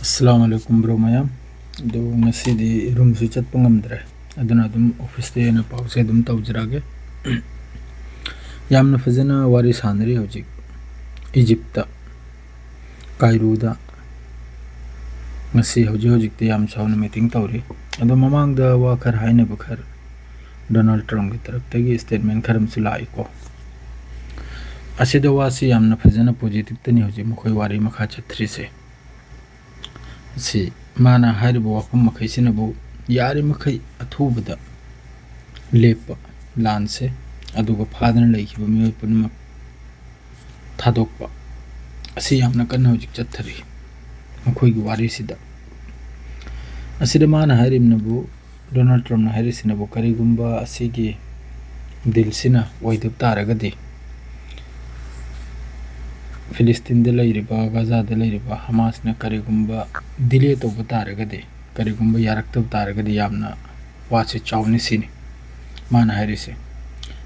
Assalamualaikum bro mayam do ngasidi room su chat pangamdre aduna dum office te na pause dum tawjrage yamna fazana wari sanri hojik Egypt Cairo da ngasi hojik te yam chawna meeting tawri ado mamang da wa khar haina bukhar Donald Trump ki taraf tagi statement kharam sulai ko asida wasi yamna fazana positive tani hojik mkhoi wari makha chathri se si mana haribo wafam makai sinabu yari makai athubada lepa lanse aduga phadana laikiba mioi punma thadokpa asi yamna kanna hojik chathari makhoi gi wari sida asida mana harimnabu Donald Trump na harisinabu karigumba asigi dilsina waidab taragadi Filistin de lairiba Gaza de lairiba Hamas na karigumba dile to bataragade karigumba yarakta bataragade yamna wase chawni sini mana harise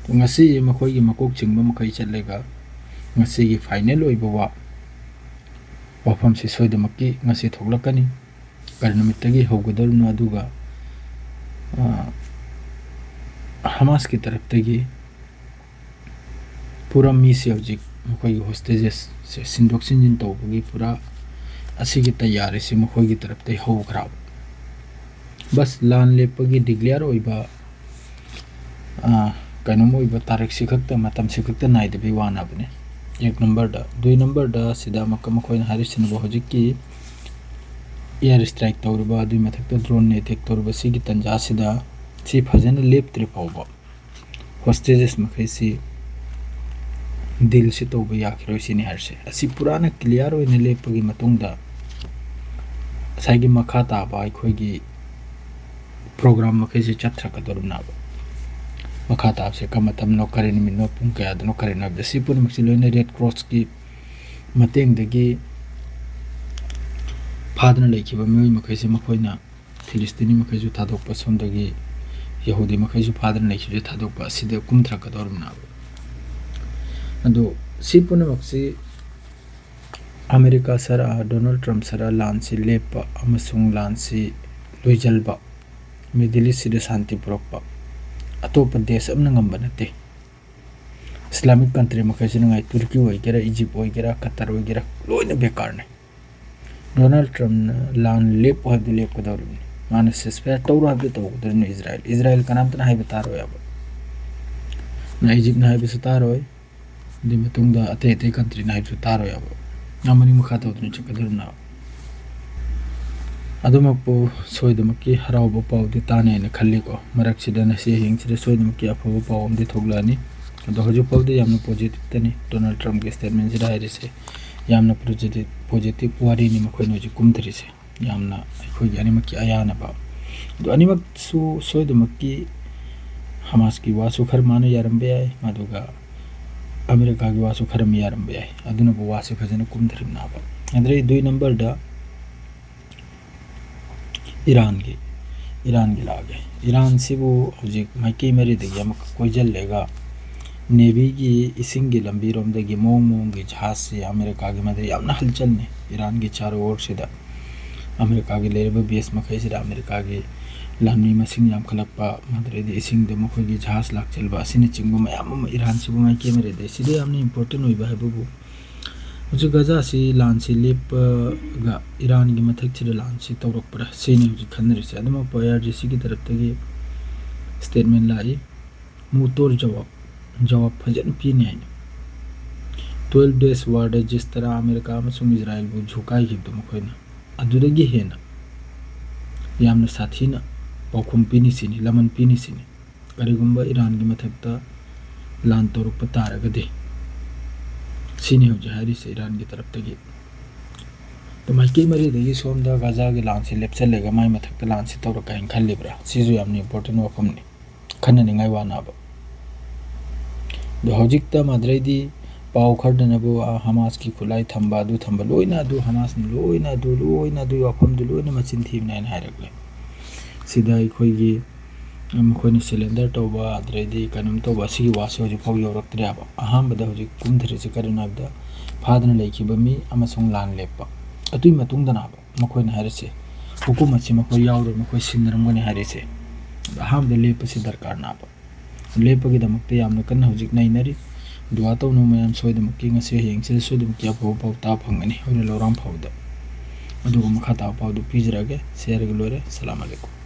to ngasi makhoi gi makok chingba makai challega ngasi gi final oiba wafam si soidamakki ngasi thoglakani karnamittagi hawgadarna aduga Hamas ki taraftagi pura misi hojik makhoi hostages se sindok sinjin tawbagi pura asigi tayari se makhoi gi taraf tai hawgrab bas lan lepagi declare oiba kanom oiba tarik sikhakta matam sikhakta naidabi wana bane ek number da dui number da sida makhoi na harisin bo hojiki air strike tawruba dui mathakta drone ne attack tawruba sigi tanja sida si phajana leptre pawba hostages makhai si दिल से तो याखिरोई सिनी हरसे असि पुराना clear होइने लेपगी मतुंगदा साइगी मखा ताबा अखोगी programme मखे से चथरा कदरुनाब मखा ताब से कमतम नो करे नि नो पुंग कया दनो करे न दसि पुन मक्सि लोइने रेड क्रॉस की मतेंग दगी फादन लेखिबा मिoi मखे से मखोइना फिलिस्तीनी मखे जु थादोक पसंदगी यहूदी मखे जु फादन लेखिबे थादोक पासिदे कुमथरा कदरुनाब अदो सिपुन मक्सी अमेरिका सरा डोनाल्ड ट्रम्प सरा लांसी लेपा अमसुंग लांसी लोइजलबा मिडिल ईस्ट सिदे शांति पुरकपा अतोप देश अमना ngamba nate इस्लामिक कंट्री मखैसे नंगाई तुर्की ओइगेरा इजिप्ट ओइगेरा कतर ओइगेरा लोइना बेकार ने डोनाल्ड ट्रम्प लान लेप हबदि लेप कदौरनि माने सस्पेक्ट तौर हबदि तौगदरनि इजराइल कनामतना हाइबे तारो याब ना इजिप्ट ना highway सतारोय di matungda ate country na hibsu taro yabo namani mukha tawduni chakadurna adumakpo soidamakki harawba pawdi tane na khalli ko maraksida na se hingsire soidamakki aphaba pawam di thoglani ado hoju pawdi yamna positive tani Donald Trump ge statement jira irise yamna positive wari ni makhoi noji kumthri se yamna khoi yani makki ayana ba do animak su soidamakki Hamas ki wasu kharmana yarambe ay maduga America की वासु खरम यारम बे अदुना बो वासु खजन कुम धरिम ना बा अदरे दुई number दा Iran की लागे Iran सिबु हजिक माइके मेरी दे यम कोइजल लेगा नेवी की इसिंग की लंबी रोम दे मोंग की जहाज से अमेरिका की मदे यामना हलचल ने ईरान की चारों ओर से दा अमेरिका की लेबा बेस मखै से अमेरिका की लानी मसिंग याम खलकपा मदरे दे इसिंग दे मखoi की जहाज लाकचलबा सिने चिंगबा मयाम ईरान सिबु माइके मेरे दे सिदे यामना इंपोर्टेंट होइबा हेबु उजु गजा सि लान सि लेप गा ईरान की मथक छिरे लान सि तौरक पर सेने उजु खनरे से अदम पयार जिसि की तरफ तगे स्टेटमेंट लाई मुतोर जवाब फजन पीने है 12 days war da जिस तरह अमेरिका अमसुंग इजराइल बु झुकाई हिबदो मखोइना अदुदगी हेना यामना साथीना पाखुम पीनी सिनी लमन पीनी सिनी करिगुंबा ईरान की मथकता लान तौरक पतारगदे सिनी हो जहारी से ईरान की तरफ तगी तो माइके मरी दगी सोमदा गाजा के लान से लेप्सल लेगा माइ मथकता लान से तौरक काइन खल्लिब्रा सिजु यामनी इंपोर्टेंट वफमनी खन्ननि ngai वानाबा दो हजिकता मद्रैदी पाव खरदनबो हमास की खुलाई थंबा लोइना दु हमास लोइना दु वफम दु लोइना मचिन थीम नाइन हायरगले सिदा खोइगी मखोइनि सिलेंडर तौबा अद्रेदी कनम तौबा सिगी वासे होजि फाव यौरक्तरे आबा अहामबदा होजि कुमधरे से करनाबदा फादन लेखिबा मी अमसुंग लान लेपा अतुई मतुंग दनाबा मखोइना हारिसे हुकुमत से मखोइ याउरो मखोइ सिन्नरमगनि हारिसे अहामद लेपसे दरकार नाबा लेपगिदमक्ते यामना कन्ना हुजिक नैनरी दुआ तौनु मयाम सोइदमक्की ngasi hiyengse सोइदमक्की अफो पाउ ता फंगनी होरे लौराम फाउदा अदुगु मखा ता पाउदु पिजरागे शेयर गलोरे सलाम अलैकुम।